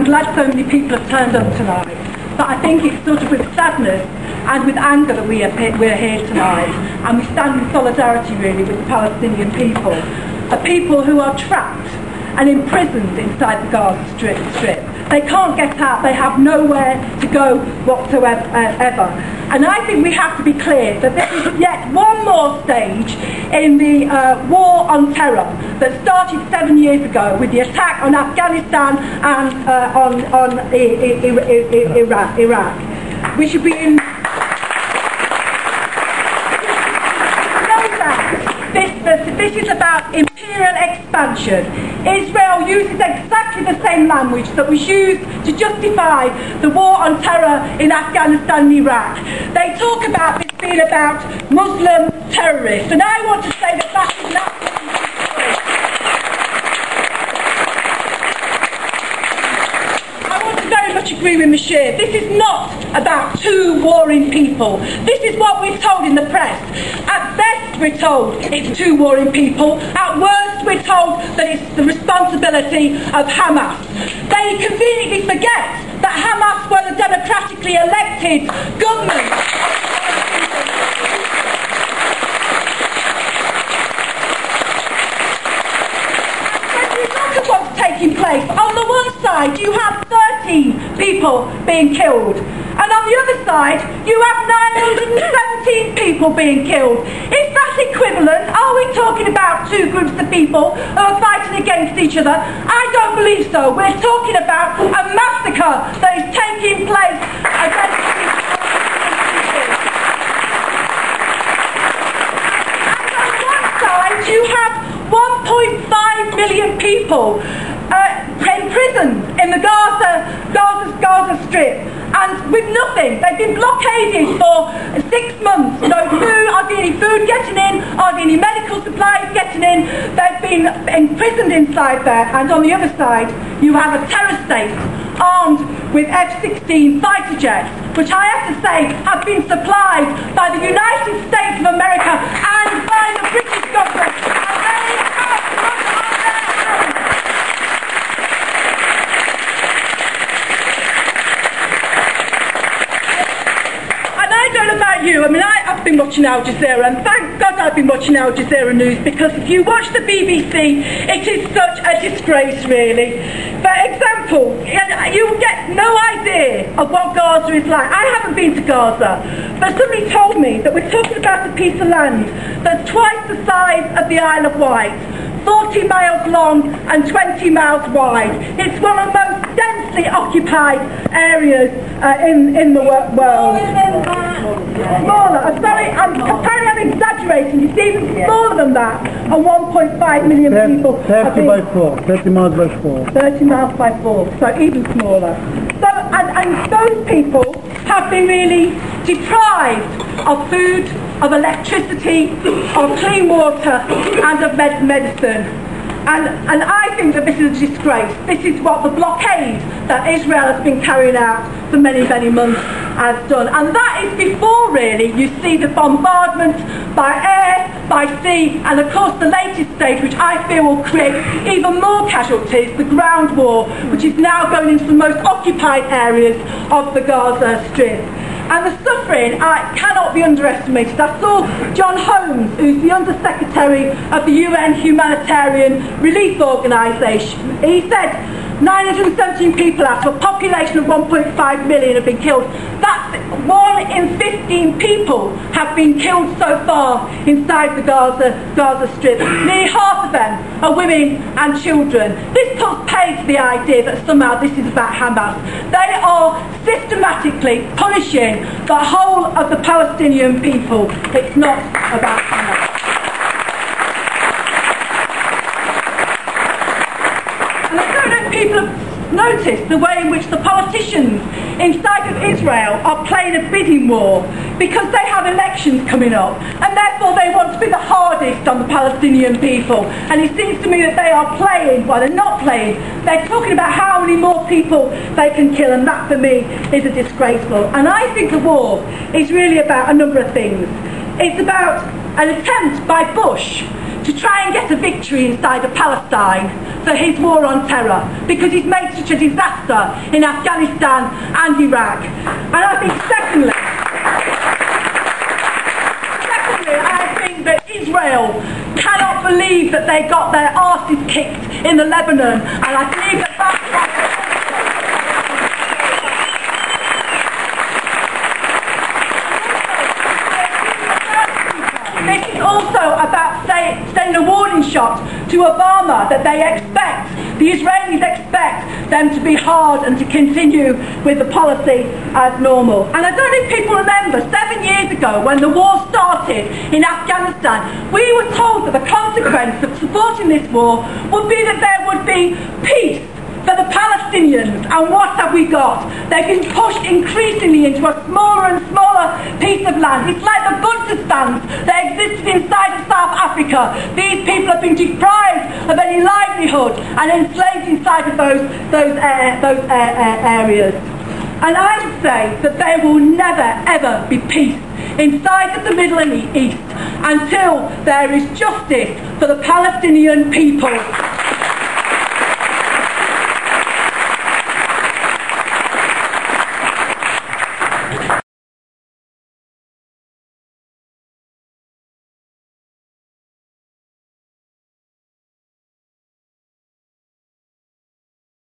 glad so many people have turned up tonight. But I think it's sort of with sadness and with anger that we're here tonight, and we stand in solidarity really with the Palestinian people, a people who are trapped and imprisoned inside the Gaza Strip. They can't get out, they have nowhere to go whatsoever. And I think we have to be clear that this is yet one more stage in the war on terror that started 7 years ago with the attack on Afghanistan and on Iraq. We should be in... This is about imperial expansion. Israel uses exactly the same language that was used to justify the war on terror in Afghanistan and Iraq. They talk about this being about Muslim terrorists, and I want to say that that is not. I want to very much agree with Maxine. This is not about two warring people. This is what we're told in the press. At best, we're told it's two warring people. At worst, we're told that it's the responsibility of Hamas. They conveniently forget that Hamas were the democratically elected government. When you look at what's taking place, on the one side you have 13 people being killed, and on the other side you have 917 people being killed. Is that equivalent? Are we talking about two groups of people who are fighting against each other? I don't believe so. We're talking about a massacre that is taking place against people. And on one side you have 1.5 million people imprisoned in the Gaza Strip, and with nothing. They've been blockaded for 6 months. No food, hardly any food getting in, hardly any medical supplies getting in. They've been imprisoned inside there, and on the other side you have a terror state armed with F-16 fighter jets, which I have to say have been supplied by the United States of America and by the British government. And they have put on their hands. I don't know about you, I mean, I've been watching Al Jazeera, and thank God I've been watching Al Jazeera News, because if you watch the BBC, it is such a disgrace, really. For example, you get no idea of what Gaza is like. I haven't been to Gaza, but somebody told me that we're talking about a piece of land that's twice the size of the Isle of Wight, 40 miles long and 20 miles wide. It's one of the most densely occupied areas in the world. Smaller. I'm sorry, apparently I'm exaggerating. It's even smaller than that. And 1.5 million people. 30 by 4. 30 miles by 4. 30 miles by 4. So even smaller. So, and those people have been really deprived of food, of electricity, of clean water, and of medicine. And I think that this is a disgrace. This is what the blockade that Israel has been carrying out for many, many months has done. And that is before, really, you see the bombardment by air, by sea, and of course the latest stage, which I feel will create even more casualties, the ground war, which is now going into the most occupied areas of the Gaza Strip. And the suffering cannot be underestimated. I saw John Holmes, who's the Under-Secretary of the UN Humanitarian Relief Organisation. He said 917 people out of a population of 1.5 million have been killed. That's 1 in 15 people have been killed so far inside the Gaza Strip. Nearly half of them are women and children. This puts paid to the idea that somehow this is about Hamas. They are systematically punishing the whole of the Palestinian people. It's not about Hamas. And I don't know if people have noticed the way in which the politicians inside of Israel are playing a bidding war, because they have elections coming up, and therefore they want to be the hardest on the Palestinian people. And it seems to me that they are playing, well, they're not playing, they're talking about how many more people they can kill, and that for me is a disgraceful. And I think the war is really about a number of things. It's about an attempt by Bush to try and get a victory inside of Palestine for his war on terror, because he's made such a disaster in Afghanistan and Iraq. And I think secondly, I think that Israel cannot believe that they got their arses kicked in the Lebanon, and I believe that that's this is also about sending a warning shot to Obama that the Israelis expect them to be hard and to continue with the policy as normal. And I don't know if people remember, 7 years ago when the war started in Afghanistan, we were told that the consequence of supporting this war would be that there would be peace for the Palestinians. And what have we got? They've been pushed increasingly into a smaller and smaller piece of land. It's like the Buntistans that existed inside of South Africa. These people have been deprived of any livelihood and enslaved inside of those areas. And I would say that there will never ever be peace inside of the Middle East until there is justice for the Palestinian people.